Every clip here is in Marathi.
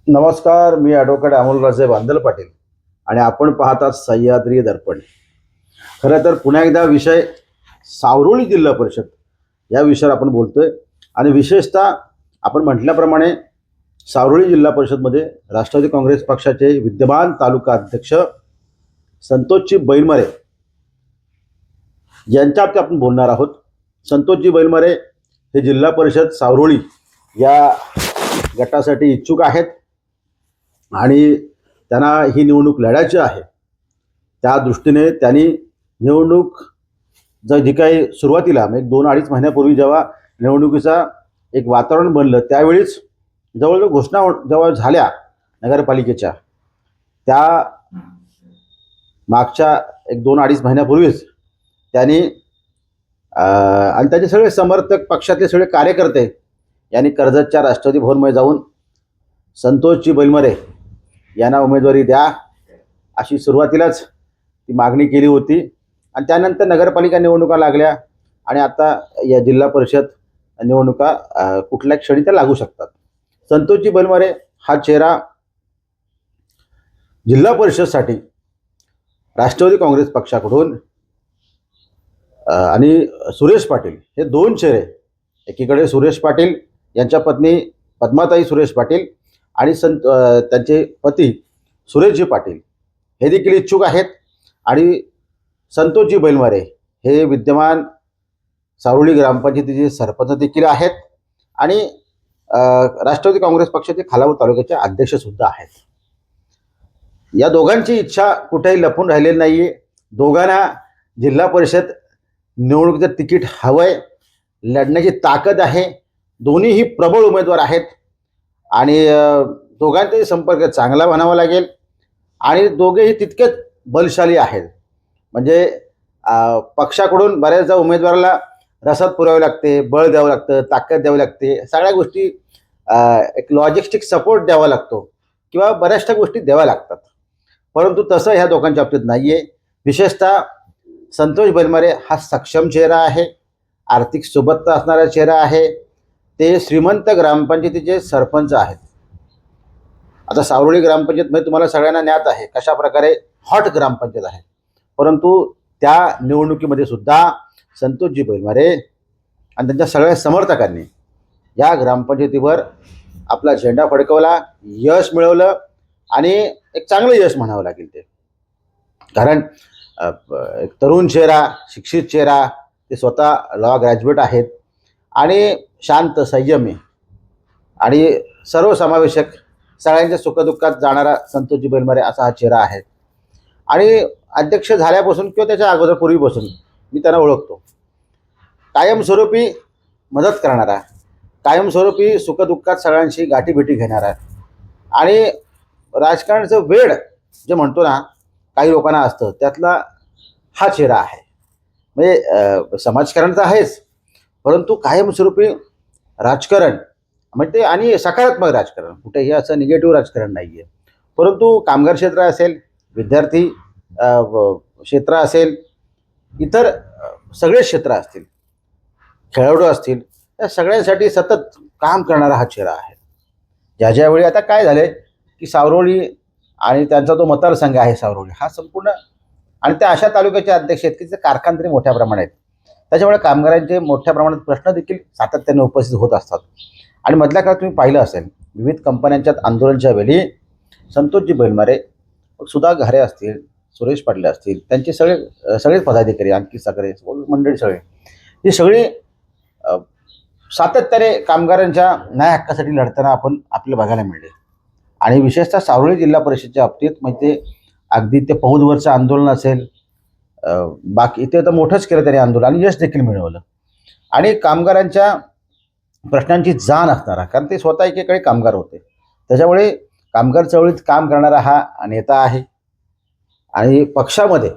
नमस्कार, मी ॲडव्होकेट अमोलराजे बांदल पाटील आणि आपण पाहतात सह्याद्री दर्पण. खरं तर पुन्हा एकदा विषय सावरोळी जिल्हा परिषद या विषयावर आपण बोलतोय आणि विशेषतः आपण म्हटल्याप्रमाणे सावरोळी जिल्हा परिषदमध्ये राष्ट्रवादी काँग्रेस पक्षाचे विद्यमान तालुका अध्यक्ष संतोषजी बैलमरे यांच्या बाबतीत आपण बोलणार आहोत. संतोषजी बैलमरे हे जिल्हा परिषद सावरोळी या गटासाठी इच्छुक आहेत आणि त्यांना ही निवडणूक लढायची आहे. त्या दृष्टीने त्यांनी निवडणूक जी काही सुरुवातीला म्हणजे 2-2.5 महिन्यापूर्वी जेव्हा निवडणुकीचा एक वातावरण बनलं त्यावेळीच जवळजवळ घोषणा जेव्हा झाल्या नगरपालिकेच्या, त्या मागच्या 1-2-2.5 महिन्यापूर्वीच त्यांनी आणि त्याचे सगळे समर्थक पक्षातले सगळे कार्यकर्ते यांनी कर्जतच्या राष्ट्रवादी भवनमध्ये जाऊन संतोषजी बैलमरे यांना उमेदवारी द्या अशी सुरुवातीलाच ती मागणी केली होती. आणि त्यानंतर नगरपालिका निवडणुका लागल्या आणि आता या जिल्हा परिषद निवडणुका कुठल्या क्षणी त्या लागू शकतात. संतोषजी बैलमरे हा चेहरा जिल्हा परिषदसाठी राष्ट्रवादी काँग्रेस पक्षाकडून आणि सुरेश पाटील हे दोन चेहरे, एकीकडे सुरेश पाटील यांच्या पत्नी पद्माताई सुरेश पाटील आणि त्यांचे पती सुरेशजी पाटील हे देखील इच्छुक आहेत. आणि संतोषजी बैलमरे हे विद्यमान सावरोळी ग्रामपंचायतीचे सरपंच देखील आहेत आणि राष्ट्रवादी काँग्रेस पक्षाचे खालापूर तालुक्याचे अध्यक्षसुद्धा आहेत. या दोघांची इच्छा कुठेही लपून राहिलेली नाही आहे. दोघांना जिल्हा परिषद निवडणुकीचं तिकीट हवंय, लढण्याची ताकद आहे. दोन्हीही प्रबळ उमेदवार आहेत आणि दोघांचाही संपर्क चांगला म्हणावा लागेल आणि दोघेही तितकेच बलशाली आहेत. म्हणजे पक्षाकडून बऱ्याचदा उमेदवाराला रसद पुरवावी लागते, बळ द्यावं लागतं, ताकद द्यावी लागते, सगळ्या गोष्टी एक लॉजिस्टिक सपोर्ट द्यावा लागतो किंवा बऱ्याचशा गोष्टी द्याव्या लागतात. परंतु तसं ह्या दोघांच्या बाबतीत नाही आहे. विशेषतः संतोष बैलमरे हा सक्षम चेहरा आहे, आर्थिक सुबत्ता असणारा चेहरा आहे. ते श्रीमंत ग्रामपंचायतीचे सरपंच आहेत. आता सावरोळी ग्रामपंचायतमध्ये तुम्हाला सगळ्यांना ज्ञात आहे कशा प्रकारे हॉट ग्रामपंचायत आहे. परंतु त्या निवडणुकीमध्ये सुद्धा संतोषजी बैलमरे आणि त्यांच्या सगळ्या समर्थकांनी या ग्रामपंचायतीवर आपला झेंडा फडकवला, यश मिळवलं आणि एक चांगलं यश म्हणावं लागेल ते. कारण एक तरुण चेहरा, शिक्षित चेहरा, ते स्वतः लॉ ग्रॅज्युएट आहेत आणि शांत, संयमी आणि सर्वसमावेशक सगळ्यांच्या सुखदुःखात जाणारा संतोषजी बैलमरे असा हा चेहरा आहे. आणि अध्यक्ष झाल्यापासून किंवा त्याच्या अगोदर पूर्वीपासून मी त्यांना ओळखतो. कायमस्वरूपी मदत करणारा, कायमस्वरूपी सुखदुःखात सगळ्यांशी गाठीभेटी घेणारा आणि राजकारणाचं वेड जे म्हणतो ना काही लोकांना असतं त्यातला हा चेहरा आहे. म्हणजे समाजकारण तर आहेच, परंतु कायमस्वरूपी राजकारण म्हणजे आणि सकारात्मक राजकारण, कुठेही असं निगेटिव्ह राजकारण नाही आहे. परंतु कामगार क्षेत्र असेल, विद्यार्थी क्षेत्र असेल, इतर सगळे क्षेत्र असतील, खेळाडू असतील, या सगळ्यांसाठी सतत काम करणारा हा चेहरा आहे. ज्यावेळी आता काय झालं आहे की सावरोळी आणि त्यांचा तो मतदारसंघ आहे सावरोळी हा संपूर्ण आणि त्या अशा तालुक्याचे अध्यक्ष आहेत की ते कारखानदारी मोठ्या प्रमाणात आहेत. त्याच्यामुळे कामगारांचे मोठ्या प्रमाणात प्रश्न देखील सातत्याने उपस्थित होत असतात. आणि मधल्या काळात तुम्ही पाहिलं असेल विविध कंपन्यांच्या आंदोलनाच्या वेळी संतोषजी बैलमरे, सुधा घारे असतील, सुरेश पाटील असतील, त्यांचे सगळेच पदाधिकारी, आणखी सगळे मंडळी सगळे ही सगळी सातत्याने कामगारांच्या न्याय हक्कासाठी लढताना आपण आपल्याला बघायला मिळते. आणि विशेषतः सावरोळी जिल्हा परिषदेच्या बाबतीत म्हणजे अगदी ते पौधवरचं आंदोलन असेल, बाकी इथे तर मोठंच केलं त्यांनी आंदोलन आणि यश देखील मिळवलं. आणि कामगारांच्या प्रश्नांची जाण असणारा, कारण ते स्वतः एकेकाळी कामगार होते, त्याच्यामुळे कामगार चळवळीत काम करणारा हा नेता आहे. आणि पक्षामध्ये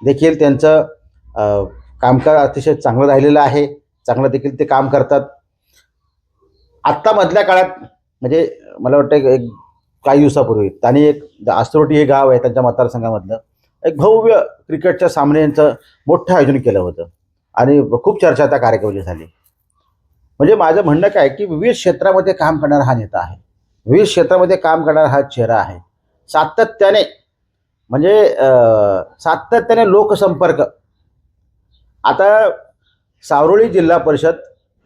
देखील त्यांचं कामकाज अतिशय चांगलं राहिलेलं आहे, चांगलं देखील ते काम करतात. आत्ता मधल्या काळात म्हणजे मला वाटतं एक काही दिवसापूर्वी त्यांनी एक आसरोटी हे गाव आहे त्यांच्या मतदारसंघामधलं एक भव्य क्रिकेटच्या सामन्यांचं मोठं आयोजन केलं होतं आणि खूप चर्चा त्या कार्यक्रमाची झाली. म्हणजे माझं म्हणणं काय की विविध क्षेत्रामध्ये काम करणारा हा नेता आहे. विविध क्षेत्रामध्ये काम करणारा हा चेहरा आहे. सातत्याने म्हणजे सातत्याने लोकसंपर्क. आता सावरोळी जिल्हा परिषद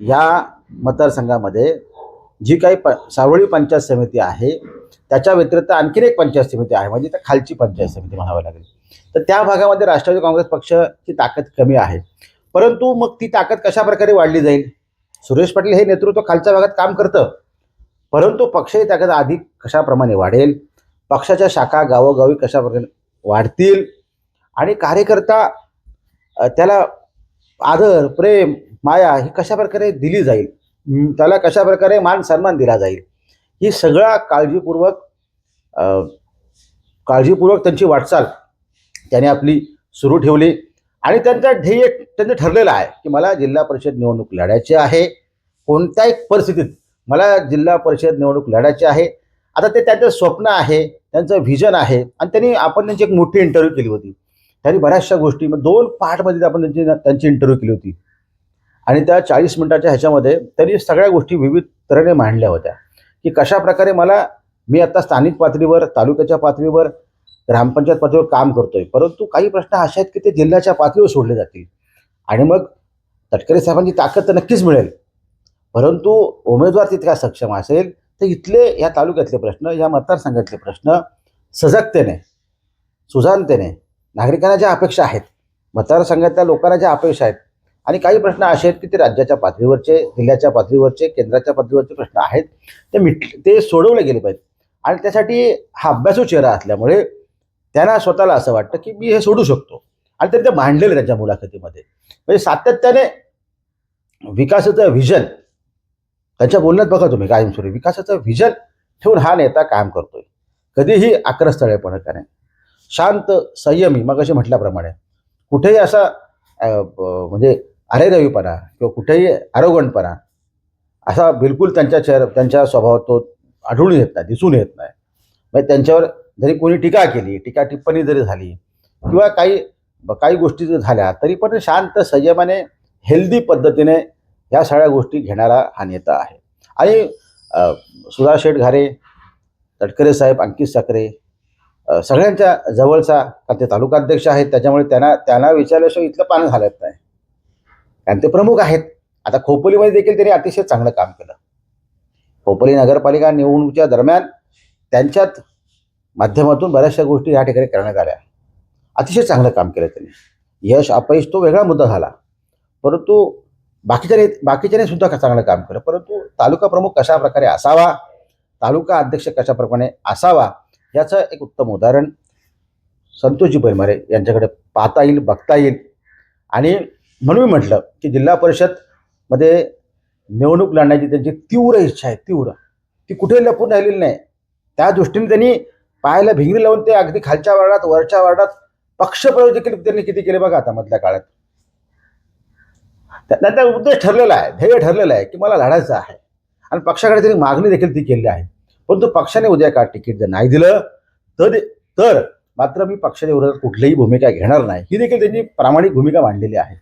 या मतदारसंघामध्ये जी काही सावरोळी पंचायत समिती आहे त्याच्या व्यतिरिक्त आणखीन एक पंचायत समिती आहे, म्हणजे त्या खालची पंचायत समिती म्हणावी लागेल. तर त्या भागामध्ये राष्ट्रवादी काँग्रेस पक्षाची ताकद कमी आहे. परंतु मग ती ताकद कशा प्रकारे वाढली जाईल? सुरेश पाटील हे नेतृत्व खालच्या भागात काम करतं, परंतु पक्षाची ताकद अधिक कशाप्रमाणे वाढेल, पक्षाच्या शाखा गावोगावी कशा प्रकारे वाढतील आणि कार्यकर्ता त्याला आदर, प्रेम, माया ही कशा प्रकारे दिली जाईल, त्याला कशा प्रकारे मान सन्मान दिला जाईल, ही सगळा काळजीपूर्वक त्यांची वाटचाल त्याने आपली सुरू ठेवली. आणि त्यांचं ठरलेलं आहे की मला जिल्हा परिषद निवडणूक लढायची आहे, कोणत्याही परिस्थितीत मला जिल्हा परिषद निवडणूक लढायची आहे. आता ते त्यांचं स्वप्न आहे, त्यांचं व्हिजन आहे. आणि आपण त्यांची एक मोठी इंटरव्ह्यू केली होती. त्यांनी बऱ्याचशा गोष्टी 2 पार्टमध्ये आपण त्यांची इंटरव्ह्यू केली होती आणि त्या 40 मिनिटाच्या ह्याच्यामध्ये त्यांनी सगळ्या गोष्टी विविध तऱ्हेने मांडल्या होत्या की कशा प्रकारे मी आता स्थानिक पातळीवर, तालुक्याच्या पातळीवर, ग्रामपंचायत पातळीवर काम करतोय, परंतु काही प्रश्न असे आहेत की ते जिल्ह्याच्या पातळीवर सोडले जातील. आणि मग तटकरे साहेबांची ताकद तर नक्कीच मिळेल, परंतु उमेदवार तितका सक्षम असेल तर इथले या तालुक्यातले प्रश्न, या मतदारसंघातले प्रश्न सजगतेने, सुजाणतेने, नागरिकांना ज्या अपेक्षा आहेत, मतदारसंघातल्या लोकांना ज्या अपेक्षा आहेत, आणि काही प्रश्न असे आहेत की ते राज्याच्या पातळीवरचे, जिल्ह्याच्या पातळीवरचे, केंद्राच्या पातळीवरचे प्रश्न आहेत, ते सोडवले गेले पाहिजेत. आणि त्यासाठी हा अभ्यासू चेहरा असल्यामुळे त्यांना स्वतःला असं वाटतं की मी हे सोडू शकतो. आणि ते मांडलेलं त्यांच्या मुलाखतीमध्ये. म्हणजे सातत्याने विकासाचं व्हिजन त्यांच्या बोलण्यात बघा तुम्ही, कायमस्वरूपी विकासाचं व्हिजन ठेवून हा नेता काम करतोय. कधीही आक्रस्थळेपणा का नाही, शांत, संयमी, मग असे म्हटल्याप्रमाणे कुठेही असा म्हणजे अरेरवीपणा किंवा कुठेही आरोगणपणा असा बिलकुल त्यांच्या स्वभावात तो आढळून येत नाही, दिसून येत नाही. म्हणजे त्यांच्यावर जरी कोणी टीका केली, टीका टिप्पणी जरी झाली किंवा काही गोष्टी जरी झाल्या, तरी पण शांत, संयमाने, हेल्दी पद्धतीने ह्या सगळ्या गोष्टी घेणारा हा नेता आहे. आणि सुधा शेठ घारे, तटकरे साहेब, अंकित साखरे सगळ्यांच्या जवळचा, कारण ते तालुकाध्यक्ष आहेत, त्याच्यामुळे त्यांना विचारल्याशिवाय इथलं पानं घालत नाही, कारण ते प्रमुख आहेत. आता खोपोलीमध्ये देखील त्यांनी अतिशय चांगलं काम केलं. खोपोली नगरपालिका निवडणुकीच्या दरम्यान त्यांच्यात माध्यमातून बऱ्याचशा गोष्टी या ठिकाणी करण्यात आल्या. अतिशय चांगलं काम केलं त्यांनी. यश अपयश तो वेगळा मुद्दा झाला, परंतु बाकीच्याने सुद्धा चांगलं काम केलं. परंतु तालुका प्रमुख कशा प्रकारे असावा, तालुका अध्यक्ष कशा प्रकारे असावा, याचं एक उत्तम उदाहरण संतोषजी बैलमारे यांच्याकडे पाहता येईल, बघता येईल. आणि म्हणून मी म्हटलं की जिल्हा परिषदमध्ये निवडणूक लढण्याची त्यांची तीव्र इच्छा आहे, ती कुठे लपून राहिलेली नाही. त्या दृष्टीने त्यांनी पायाला भिंगरी लावून ते अगदी खालच्या वार्डात, वरच्या वार्डात पक्षप्रवेश देखील त्यांनी किती केले बघा आता मधल्या काळात. त्यांचा उद्देश ठरलेला आहे, ध्येय ठरलेलं आहे की मला लढायचं आहे. आणि पक्षाकडे त्यांनी मागणी देखील ती केली आहे. परंतु पक्षाने उद्या का तिकीट जर नाही दिलं तर मात्र मी पक्षाच्या विरोधात कुठलीही भूमिका घेणार नाही, ही देखील त्यांनी प्रामाणिक भूमिका मांडलेली आहे.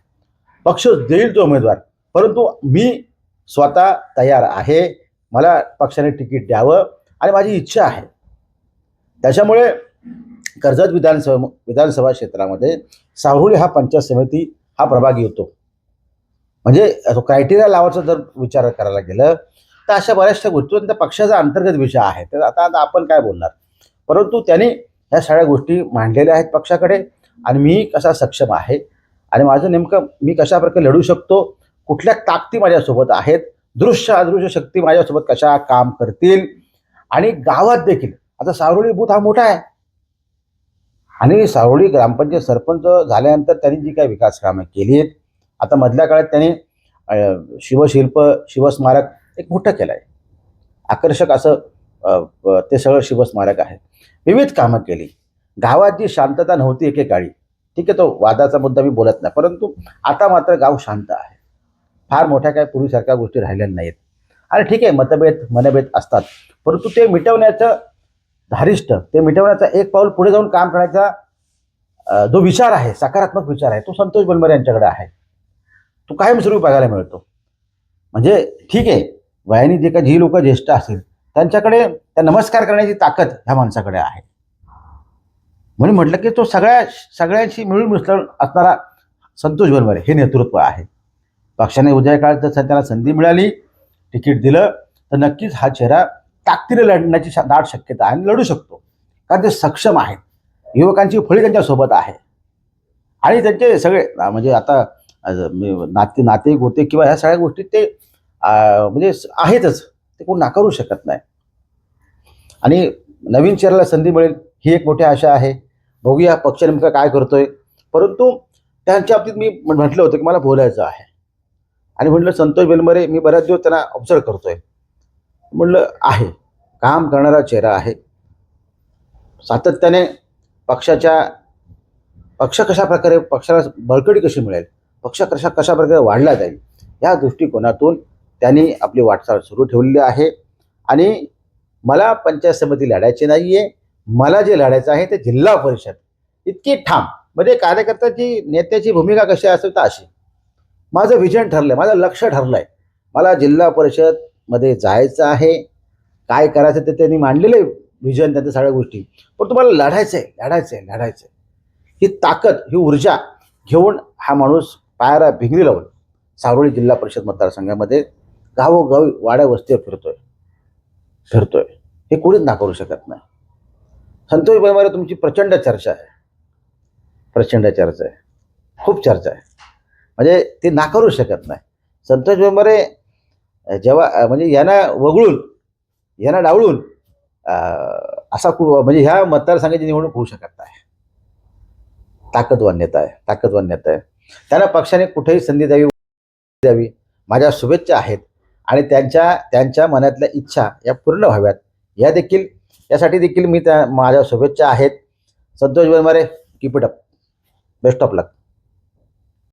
पक्ष देईल तो उमेदवार, परंतु मी स्वतः तयार आहे, मला पक्षाने तिकीट द्यावं आणि माझी इच्छा आहे. त्याच्यामुळे कर्जत विधानसभा क्षेत्रामध्ये सावरोळी हा पंचायत समिती हा प्रभाग येतो. म्हणजे क्रायटेरिया लावायचा जर विचार करायला गेलं तर अशा बऱ्याचशा गोष्टी पक्षाचा अंतर्गत विषय आहे, तर आता आपण काय बोलणार. परंतु त्यांनी ह्या सगळ्या गोष्टी मांडलेल्या आहेत पक्षाकडे, आणि मी कसा सक्षम आहे आणि माझं नेमकं मी कशा प्रकारे लढू शकतो, कुठल्या ताकदी माझ्यासोबत आहेत, दृश्य अदृश्य शक्ती माझ्यासोबत कशा काम करतील. आणि गावात देखील आता सावरोळी बूथ हा मोठा आहे, आणि सावरोळी ग्रामपंचायत सरपंच झाल्यानंतर त्यांनी जी काही विकास कामं केली आहेत, आता मधल्या काळात त्यांनी शिवस्मारक एक मोठं केलं आहे, आकर्षक असं ते सगळं शिवस्मारक आहे. विविध कामं केली. गावात जी शांतता नव्हती एकेकाळी, ठीक आहे, तो वादाचा मुद्दा मी बोलत नाही, परंतु आता मात्र गाव शांत आहे. फार मोठ्या काय पूर्वीसारख्या गोष्टी राहिलेल्या नाहीत. आणि ठीक आहे, मनभेद असतात, परंतु ते मिटवण्याचं धारिष्ट, ते मिटवण्याचा एक पाऊल पुढे जाऊन काम करण्याचा जो विचार आहे, सकारात्मक विचार आहे, तो संतोष बैलमारे यांच्याकडे आहे. तो कायमस्वरूपी बघायला मिळतो. म्हणजे ठीक आहे, वयाने जी लोक ज्येष्ठ असतील त्यांच्याकडे त्या नमस्कार करण्याची ताकद ह्या माणसाकडे आहे. म्हणून म्हटलं की तो सगळ्यांशी मिळून मिसळून असणारा संतोष बनवरे हे नेतृत्व आहे. पक्षाने उद्या काळात जर त्यांना संधी मिळाली, तिकीट दिलं, तर नक्कीच हा चेहरा ताकदीने लढण्याची दाट शक्यता आहे आणि लढू शकतो. कारण ते सक्षम आहेत, युवकांची फळी त्यांच्यासोबत आहे आणि त्यांचे सगळे म्हणजे आता नाते गोते किंवा ह्या सगळ्या गोष्टी ते म्हणजे आहेतच, ते कोण नाकारू शकत नाही. आणि नवीन चेहऱ्याला संधी मिळेल ही एक मोठी आशा आहे. बघूया पक्ष नेमका काय करतोय. परंतु त्यांच्या बाबतीत मी म्हटलं होतं की मला बोलायचं आहे आणि म्हटलं संतोष बेनबरे मी बऱ्याच दिवस त्यांना ऑब्झर्व करतोय. म्हटलं आहे, काम करणारा चेहरा आहे. सातत्याने पक्ष कशा प्रकारे पक्षाला बळकटी कशी मिळेल, पक्ष कशा प्रकारे वाढला जाईल या दृष्टिकोनातून त्यांनी आपली वाटचाल सुरू ठेवलेली आहे. आणि मला पंचायत समिती लढायची नाहीये, मला जे लढायचं आहे ते जिल्हा परिषद. इतकी ठाम म्हणजे कार्यकर्त्याची नेत्याची भूमिका कशी असेल तर अशी. माझं विजन ठरलंय, माझं लक्ष ठरलंय, मला जिल्हा परिषद मध्ये जायचं आहे. काय करायचं ते त्यांनी मांडलेलं आहे विजन, त्यांच्या सगळ्या गोष्टी. पण तुम्हाला लढायचंय ही ताकद, ही ऊर्जा घेऊन हा माणूस पायाला भिंगरी लावून सारोळी जिल्हा परिषद मतदारसंघामध्ये गावोगावी वाड्या वस्तीवर फिरतोय. हे कोणीच नाकारू शकत नाही. संतोष बेनबरे तुमची प्रचंड चर्चा आहे, खूप चर्चा आहे, म्हणजे ते नाकारू शकत नाही. संतोष बेनबरे जेव्हा म्हणजे यांना वगळून यांना डावळून असा म्हणजे ह्या मतदारसंघाची निवडणूक होऊ शकत नाही. ताकदवान नेता आहे. त्यांना पक्षाने कुठेही संधी द्यावी माझ्या शुभेच्छा आहेत आणि त्यांच्या मनातल्या इच्छा या पूर्ण व्हाव्यात यासाठी देखील माझ्या शुभेच्छा आहेत. Santosh Benbare, keep it up, best of luck.